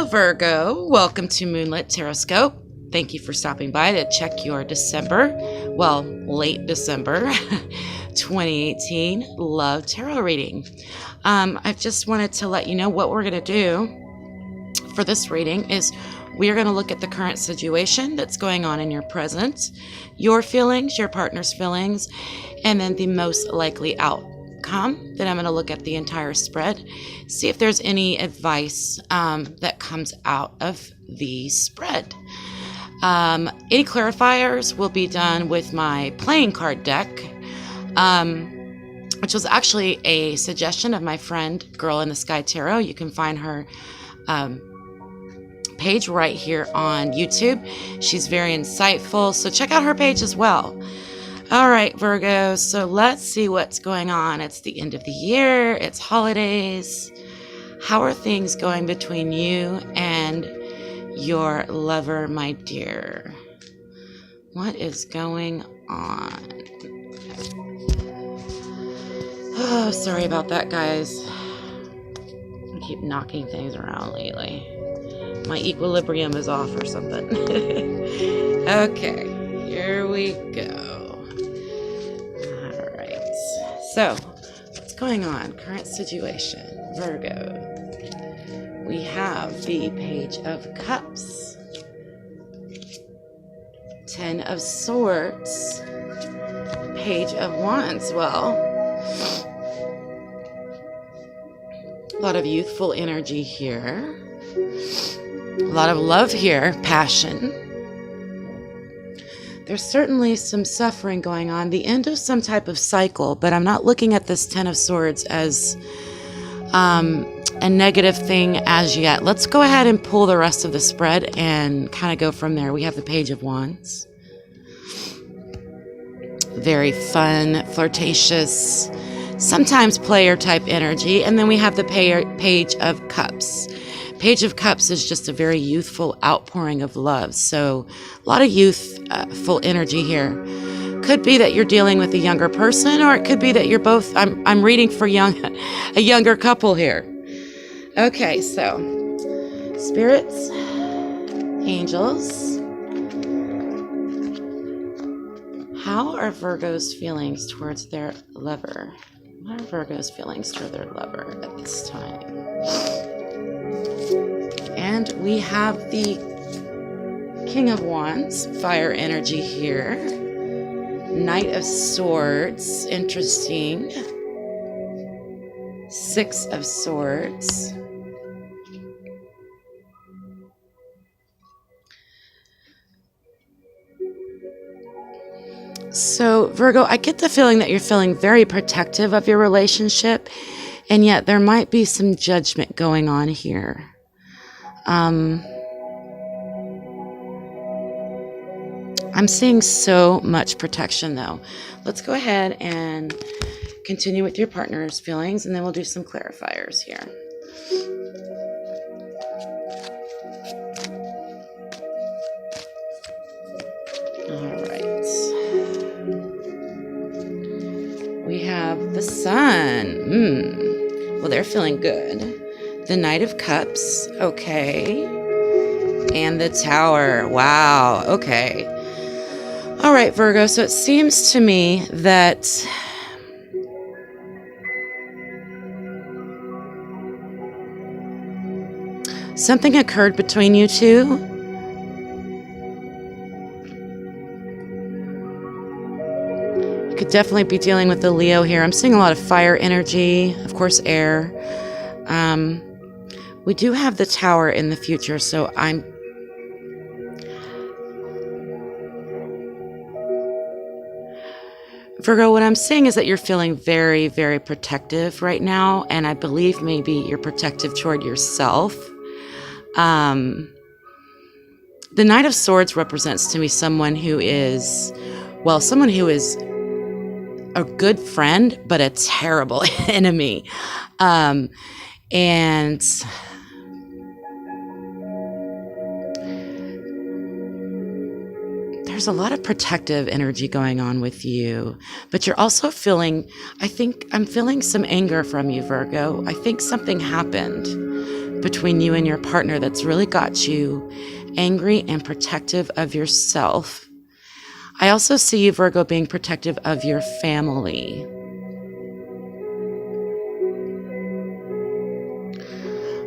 Hello, Virgo. Welcome to Moonlit Taroscope. Thank you for stopping by to check your late December 2018 love tarot reading. I just wanted to let you know what we're going to do for this reading is we're going to look at the current situation that's going on in your present, your feelings, your partner's feelings, and then the most likely outcome. Then I'm going to look at the entire spread, see if there's any advice that comes out of the spread. Any clarifiers will be done with my playing card deck, which was actually a suggestion of my friend Girl in the Sky Tarot. You can find her page right here on YouTube. She's very insightful, so check out her page as well. All right, Virgo, so let's see what's going on. It's the end of the year. It's holidays. How are things going between you and your lover, my dear? What is going on? Oh, sorry about that, guys. I keep knocking things around lately. My equilibrium is off or something. Okay, here we go. All right. So, what's going on? Current situation. Virgo. We have the Page of Cups. 10 of Swords. Page of Wands. Well, a lot of youthful energy here. A lot of love here, passion. There's certainly some suffering going on, the end of some type of cycle, but I'm not looking at this 10 of Swords as a negative thing as yet. Let's go ahead and pull the rest of the spread and kind of go from there. We have the Page of Wands. Very fun, flirtatious, sometimes player type energy. And then we have the Page of Cups. Page of Cups is just a very youthful outpouring of love. So a lot of youthful energy here. Could be that you're dealing with a younger person, or it could be that you're both. I'm reading for a younger couple here. Okay, so spirits, angels. How are Virgo's feelings towards their lover? What are Virgo's feelings toward their lover at this time? And we have the King of Wands, fire energy here. Knight of Swords, interesting. 6 of Swords. So, Virgo, I get the feeling that you're feeling very protective of your relationship, and yet there might be some judgment going on here. I'm seeing so much protection, though. Let's go ahead and continue with your partner's feelings, and then we'll do some clarifiers here. All right. We have the Sun. Well, they're feeling good. The Knight of Cups. Okay. And the Tower. Wow. Okay. All right, Virgo. So it seems to me that something occurred between you two. You could definitely be dealing with the Leo here. I'm seeing a lot of fire energy, of course, air. We do have the Tower in the future, so Virgo, what I'm seeing is that you're feeling very, very protective right now, and I believe maybe you're protective toward yourself. The Knight of Swords represents to me someone who is a good friend, but a terrible enemy. And there's a lot of protective energy going on with you, but you're also feeling, I'm feeling some anger from you, Virgo. I think something happened between you and your partner that's really got you angry and protective of yourself. I also see you, Virgo, being protective of your family.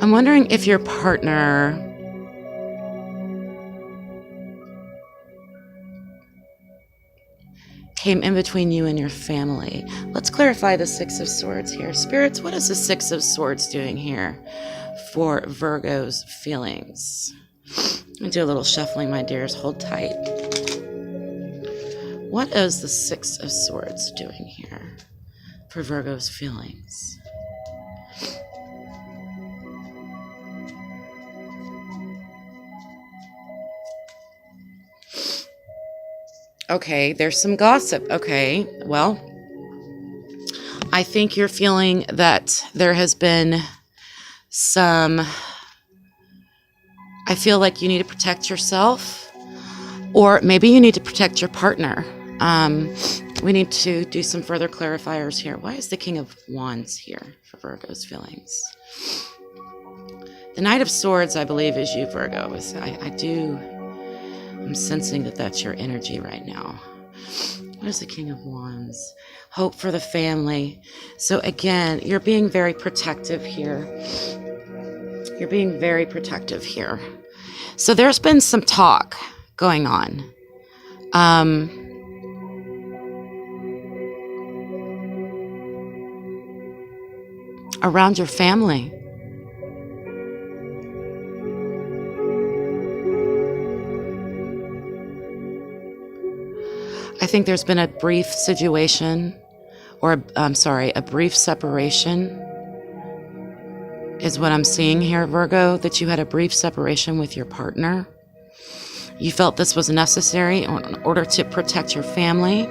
I'm wondering if your partner came in between you and your family. Let's clarify the Six of Swords here. Spirits, what is the Six of Swords doing here for Virgo's feelings? Let me do a little shuffling, my dears. Hold tight. What is the Six of Swords doing here for Virgo's feelings? Okay, there's some gossip. Okay, well, I think you're feeling that there has been some... I feel like you need to protect yourself, or maybe you need to protect your partner. We need to do some further clarifiers here. Why is the King of Wands here for Virgo's feelings? The Knight of Swords, I believe, is you, Virgo. I'm sensing that that's your energy right now. What is the King of Wands? Hope for the family. So again, you're being very protective here. You're being very protective here. So there's been some talk going on. Around your family. I think there's been a brief situation, or a brief separation is what I'm seeing here, Virgo, that you had a brief separation with your partner. You felt this was necessary in order to protect your family.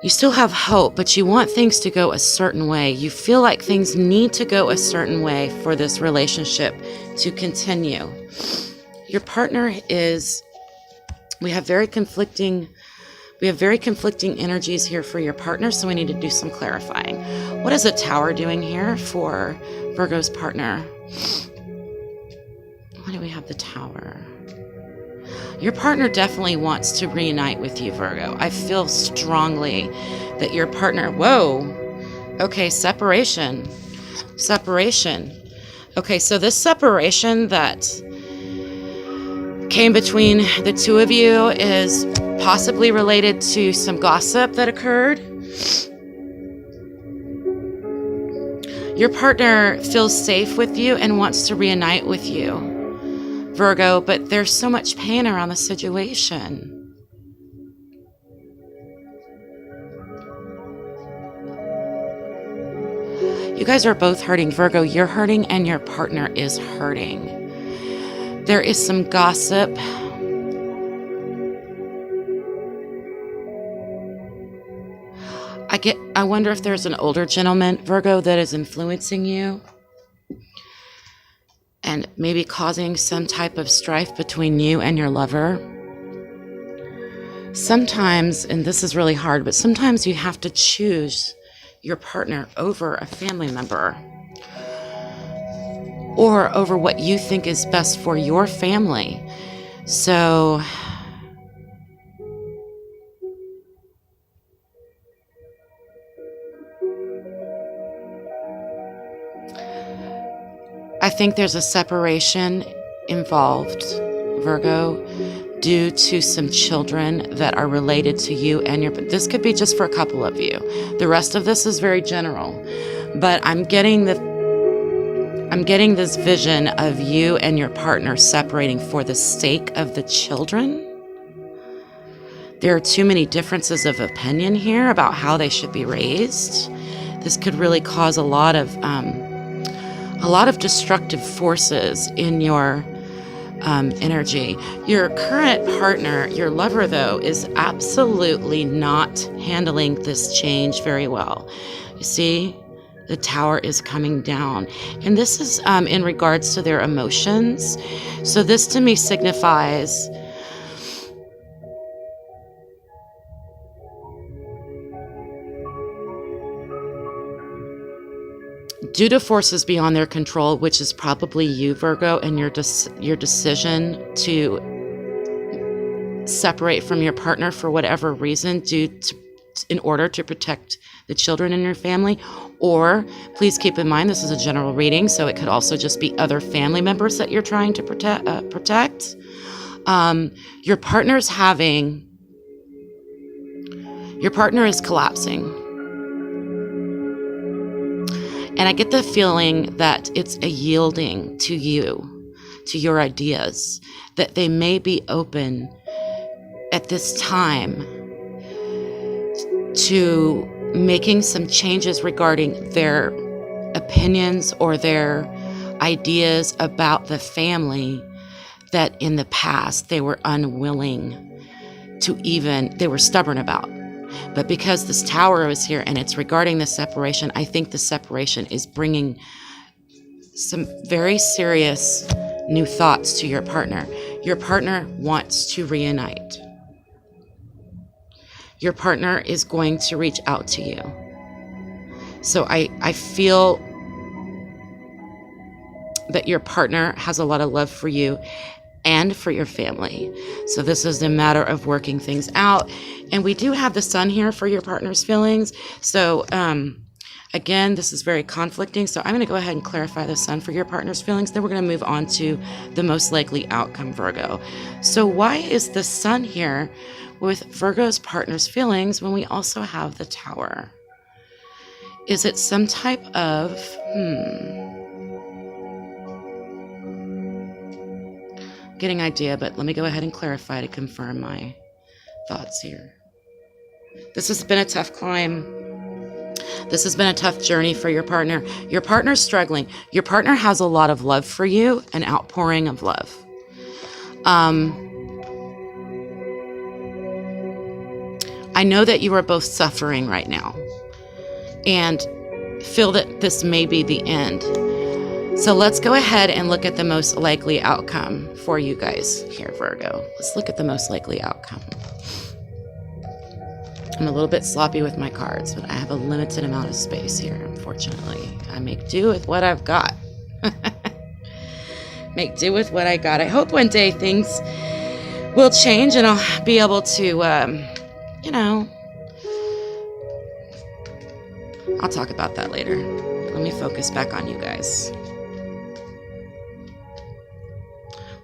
You still have hope, but you want things to go a certain way. You feel like things need to go a certain way for this relationship to continue. Your partner is... We have very conflicting energies here for your partner, so we need to do some clarifying. What is a Tower doing here for Virgo's partner? Why do we have the Tower? Your partner definitely wants to reunite with you, Virgo. I feel strongly that your partner... Whoa. Okay, separation. Okay, so this separation that came between the two of you is possibly related to some gossip that occurred. Your partner feels safe with you and wants to reunite with you, Virgo, but there's so much pain around the situation. You guys are both hurting, Virgo. You're hurting and your partner is hurting. There is some gossip. I wonder if there's an older gentleman, Virgo, that is influencing you and maybe causing some type of strife between you and your lover. Sometimes, and this is really hard, but sometimes you have to choose your partner over a family member, or over what you think is best for your family. So I think there's a separation involved, Virgo, due to some children that are related to you and this could be just for a couple of you. The rest of this is very general, but I'm getting this vision of you and your partner separating for the sake of the children. There are too many differences of opinion here about how they should be raised. This could really cause a lot of destructive forces in your energy. Your current partner, your lover, though, is absolutely not handling this change very well. You see? The Tower is coming down. And this is in regards to their emotions. So this to me signifies due to forces beyond their control, which is probably you, Virgo, and your decision to separate from your partner for whatever reason, in order to protect the children in your family. Or please keep in mind, this is a general reading, so it could also just be other family members that you're trying to protect. Your partner is collapsing. And I get the feeling that it's a yielding to you, to your ideas, that they may be open at this time to making some changes regarding their opinions or their ideas about the family that in the past they were unwilling to they were stubborn about. But because this Tower is here and it's regarding the separation, I think the separation is bringing some very serious new thoughts to your partner. Your partner wants to reunite. Your partner is going to reach out to you. So I feel that your partner has a lot of love for you and for your family. So this is a matter of working things out. And we do have the Sun here for your partner's feelings. So again, this is very conflicting. So I'm going to go ahead and clarify the Sun for your partner's feelings. Then we're going to move on to the most likely outcome, Virgo. So why is the Sun here with Virgo's partner's feelings when we also have the Tower? Is it some type of, getting idea, but let me go ahead and clarify to confirm my thoughts here. This has been a tough climb. This has been a tough journey for your partner. Your partner's struggling. Your partner has a lot of love for you, an outpouring of love. I know that you are both suffering right now and feel that this may be the end. So let's go ahead and look at the most likely outcome for you guys here, Virgo. Let's look at the most likely outcome. I'm a little bit sloppy with my cards, but I have a limited amount of space here, unfortunately. I make do with what I've got. Make do with what I got. I hope one day things will change and I'll be able to, I'll talk about that later. Let me focus back on you guys.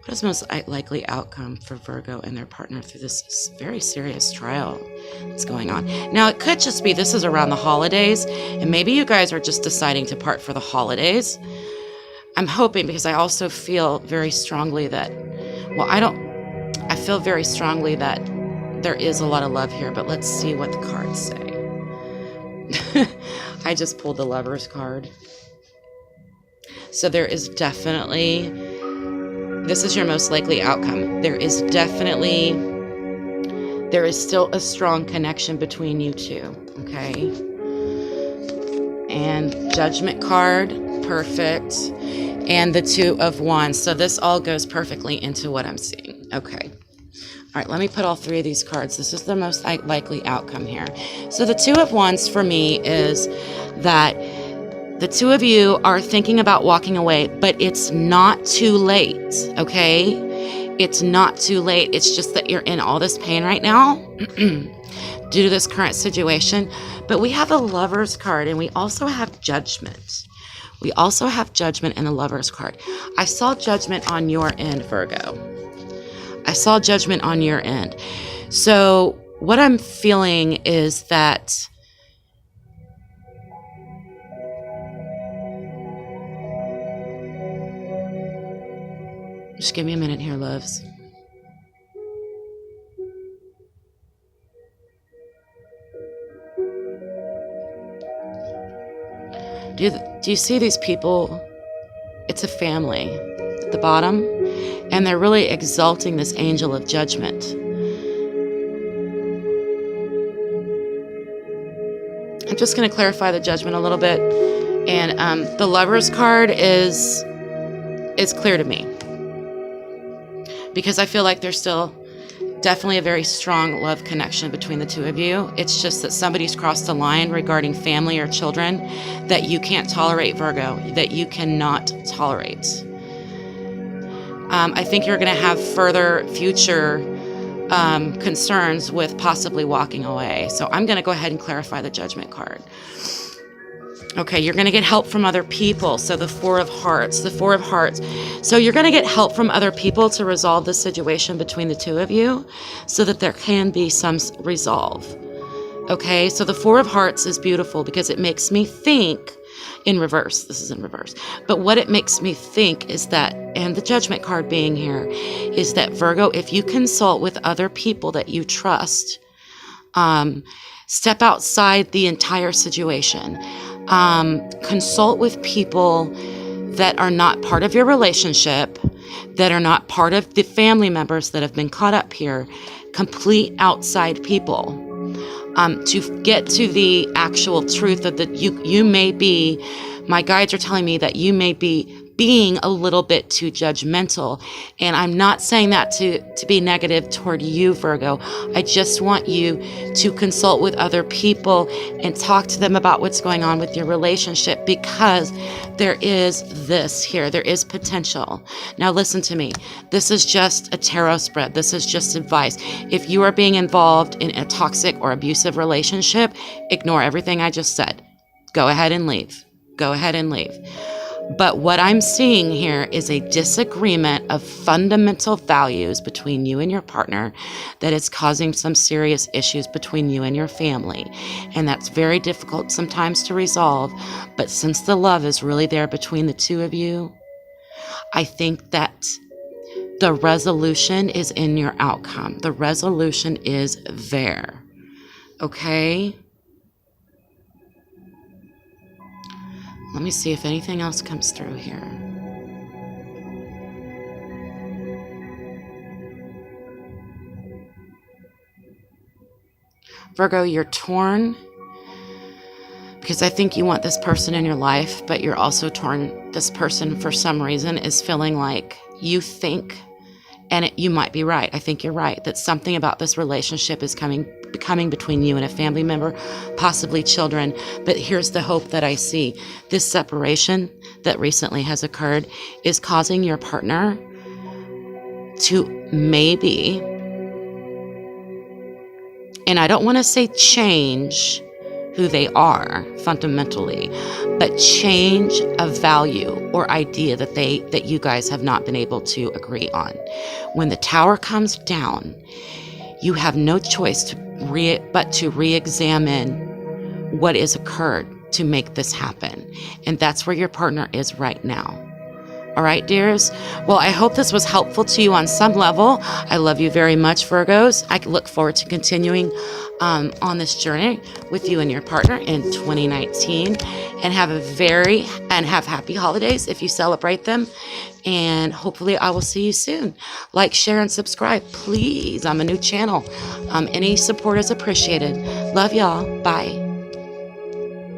What is the most likely outcome for Virgo and their partner through this very serious trial that's going on? Now, it could just be this is around the holidays, and maybe you guys are just deciding to part for the holidays. I'm hoping, because I also feel very strongly that, I feel very strongly that there is a lot of love here, but let's see what the cards say. I just pulled the Lover's card. So there is definitely, this is your most likely outcome. There is still a strong connection between you two, okay? And Judgment card, perfect. And the Two of Wands. So this all goes perfectly into what I'm seeing. Okay. All right, let me put all three of these cards. This is the most likely outcome here. So the Two of Wands for me is that the two of you are thinking about walking away, but it's not too late, okay? It's not too late. It's just that you're in all this pain right now due to this current situation. But we have a Lover's card, and we also have Judgment. We also have Judgment in the Lover's card. I saw Judgment on your end, Virgo. I saw Judgment on your end. So what I'm feeling is that just give me a minute here, loves. Do you see these people? It's a family at the bottom, and they're really exalting this angel of judgment. I'm just going to clarify the Judgment a little bit, and the Lover's card is clear to me, because I feel like there's still Definitely a very strong love connection between the two of you. It's just that somebody's crossed the line regarding family or children that you can't tolerate, Virgo, that you cannot tolerate. I think you're going to have further future concerns with possibly walking away. So I'm going to go ahead and clarify the Judgment card. Okay, you're going to get help from other people. So the Four of Hearts, the Four of Hearts. So you're going to get help from other people to resolve the situation between the two of you so that there can be some resolve. Okay, so the Four of Hearts is beautiful because it makes me think in reverse. This is in reverse. But what it makes me think is that, and the Judgment card being here, is that Virgo, if you consult with other people that you trust, step outside the entire situation. Consult with people that are not part of your relationship, that are not part of the family members that have been caught up here, complete outside people, to get to the actual truth of that you may be, my guides are telling me that you may be being a little bit too judgmental. And I'm not saying that to be negative toward you, Virgo. I just want you to consult with other people and talk to them about what's going on with your relationship, because there is this here. There is potential. Now listen to me. This is just a tarot spread. This is just advice. If you are being involved in a toxic or abusive relationship, ignore everything I just said. Go ahead and leave. Go ahead and leave. But what I'm seeing here is a disagreement of fundamental values between you and your partner that is causing some serious issues between you and your family. And that's very difficult sometimes to resolve. But since the love is really there between the two of you, I think that the resolution is in your outcome. The resolution is there. Okay? Let me see if anything else comes through here. Virgo, you're torn because I think you want this person in your life, but you're also torn. This person, for some reason, is feeling like you think, and you might be right. I think you're right, that something about this relationship is becoming between you and a family member, possibly children. But here's the hope that I see. This separation that recently has occurred is causing your partner to maybe, and I don't want to say change who they are fundamentally, but change a value or idea that you guys have not been able to agree on. When the tower comes down, you have no choice but to re-examine what has occurred to make this happen. And that's where your partner is right now. All right, dears? Well, I hope this was helpful to you on some level. I love you very much, Virgos. I look forward to continuing on this journey with you and your partner in 2019. And have happy holidays if you celebrate them. And hopefully I will see you soon. Like, share, and subscribe, please. I'm a new channel. Any support is appreciated. Love y'all. Bye.